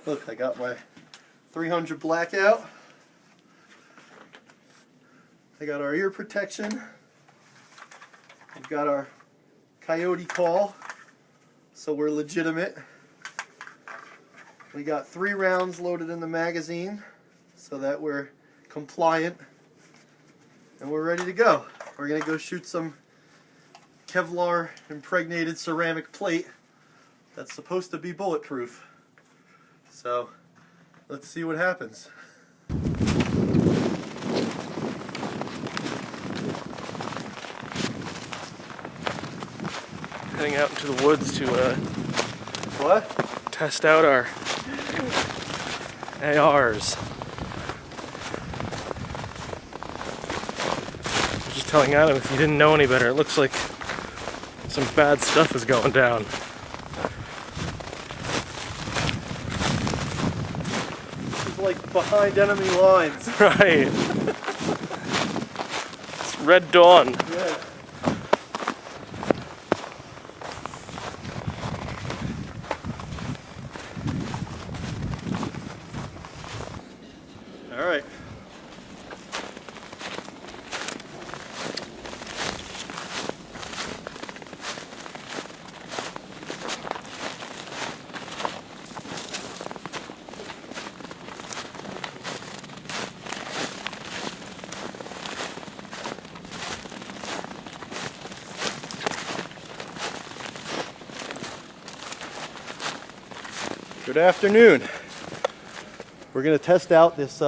Look, I got my 300 blackout. I got our ear protection. We've got our coyote call, so we're legitimate. We got 3 rounds loaded in the magazine so that we're compliant, and we're ready to go. We're gonna go shoot some Kevlar impregnated ceramic plate that's supposed to be bulletproof. So let's see what happens. Heading out into the woods to What? test out our ARs. Just telling Adam, if you didn't know any better, it looks like some bad stuff is going down. This is like behind enemy lines. Right. It's Red Dawn. Yeah. All right. Good afternoon. We're going to test out this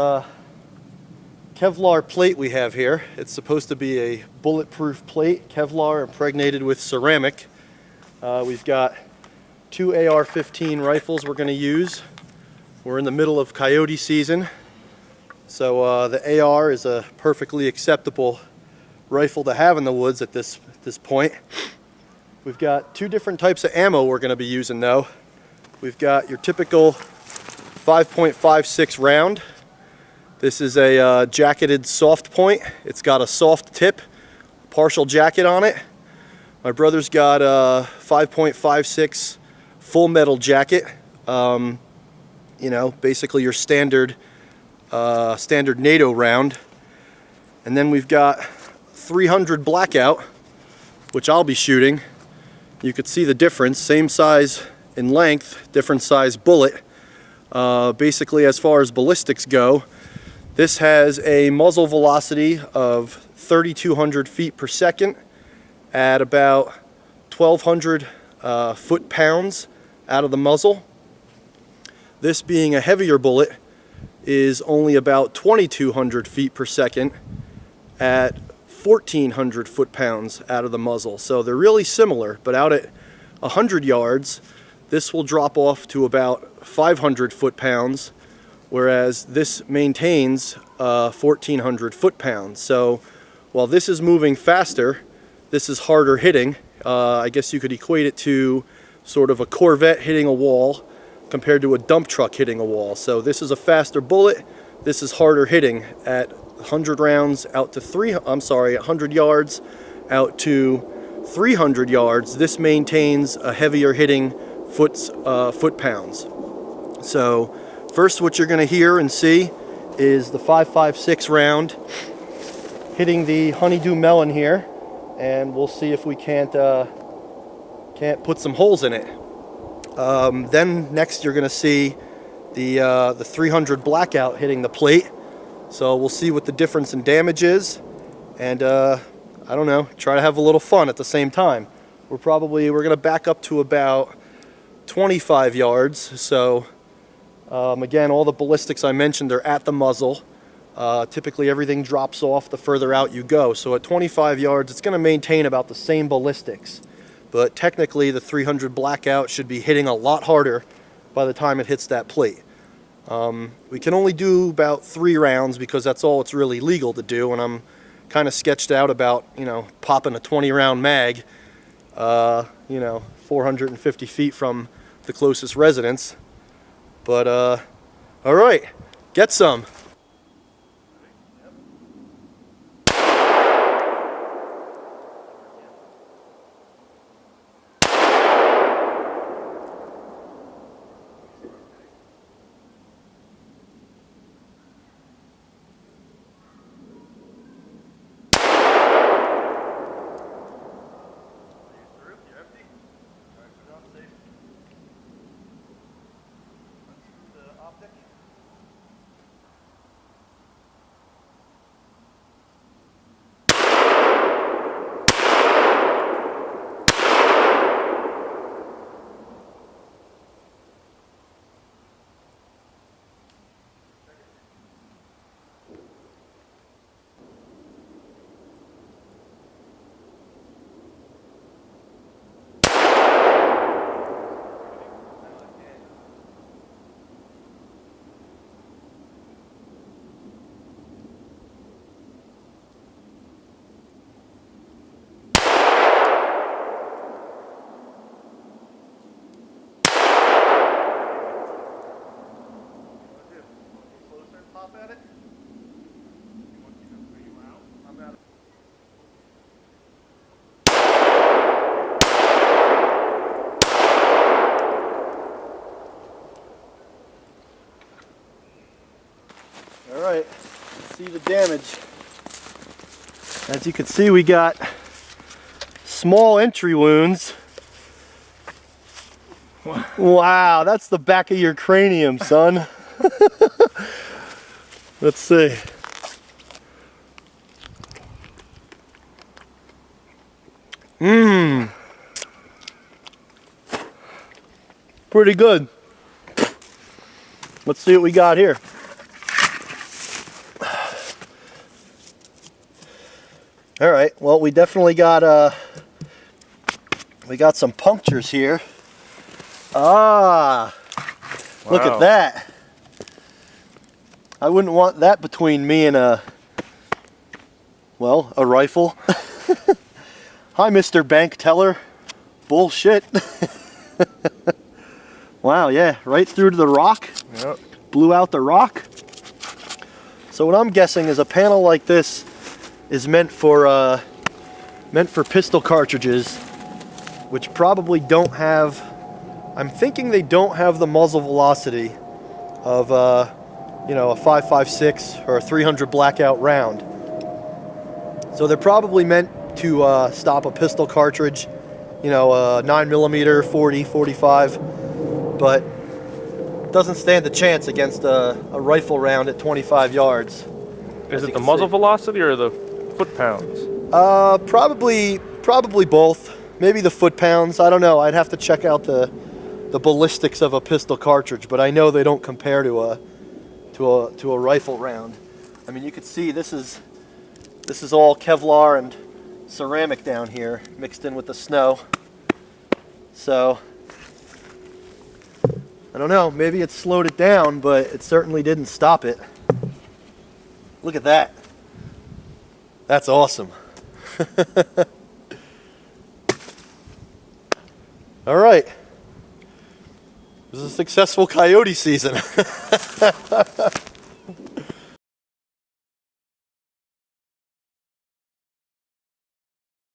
Kevlar plate we have here. It's supposed to be a bulletproof plate, Kevlar impregnated with ceramic. We've got 2 AR-15 rifles we're going to use. We're in the middle of coyote season, so the AR is a perfectly acceptable rifle to have in the woods at this point. We've got 2 different types of ammo we're going to be using though. We've got your typical 5.56 round. This is a jacketed soft point. It's got a soft tip, partial jacket on it. My brother's got a 5.56 full metal jacket. You know, basically your standard NATO round. And then we've got 300 blackout, which I'll be shooting. You could see the difference, same size in length, different size bullet. Basically, as far as ballistics go, this has a muzzle velocity of 3,200 feet per second at about 1,200 foot-pounds out of the muzzle. This being a heavier bullet is only about 2,200 feet per second at 1,400 foot-pounds out of the muzzle. So they're really similar, but out at 100 yards, this will drop off to about 500 foot-pounds, whereas this maintains 1,400 foot-pounds. So while this is moving faster, this is harder hitting. I guess you could equate it to sort of a Corvette hitting a wall compared to a dump truck hitting a wall. So this is a faster bullet. This is harder hitting at 100 rounds out to 100 yards out to 300 yards. This maintains a heavier hitting foot-pounds. So first what you're going to hear and see is the 5.56 round hitting the honeydew melon here, and we'll see if we can't put some holes in it. Then next you're going to see the 300 blackout hitting the plate. So we'll see what the difference in damage is, and I don't know, try to have a little fun at the same time. We're going to back up to about 25 yards. So again, all the ballistics I mentioned are at the muzzle. Typically everything drops off the further out you go. So at 25 yards, it's going to maintain about the same ballistics. But technically the 300 blackout should be hitting a lot harder by the time it hits that plate. We can only do about 3 rounds because that's all it's really legal to do, and I'm kind of sketched out about, you know, popping a 20-round mag, you know, 450 feet from the closest residence. But all right, get some. optic. Pop at it. You want to keep it pretty loud? I'm out of All right, let's see the damage. As you can see, we got small entry wounds. Wow, that's the back of your cranium, son. Let's see. Pretty good. Let's see what we got here. All right, well, we definitely got some punctures here. Ah, wow. Look at that. I wouldn't want that between me and a rifle. Hi, Mr. Bank Teller. Bullshit. Wow, yeah, right through to the rock. Yep. Blew out the rock. So what I'm guessing is a panel like this is meant for pistol cartridges, which probably don't have, I'm thinking they don't have the muzzle velocity of a 5.56 or a 300 blackout round. So they're probably meant to stop a pistol cartridge, 9mm, 40, 45, but it doesn't stand a chance against a rifle round at 25 yards. Is it the muzzle velocity or the foot-pounds? Probably both. Maybe the foot-pounds. I don't know. I'd have to check out the ballistics of a pistol cartridge, but I know they don't compare to a rifle round. I mean, you can see this is all Kevlar and ceramic down here mixed in with the snow. So I don't know. Maybe it slowed it down, but it certainly didn't stop it. Look at that. That's awesome. All right. This is a successful coyote season.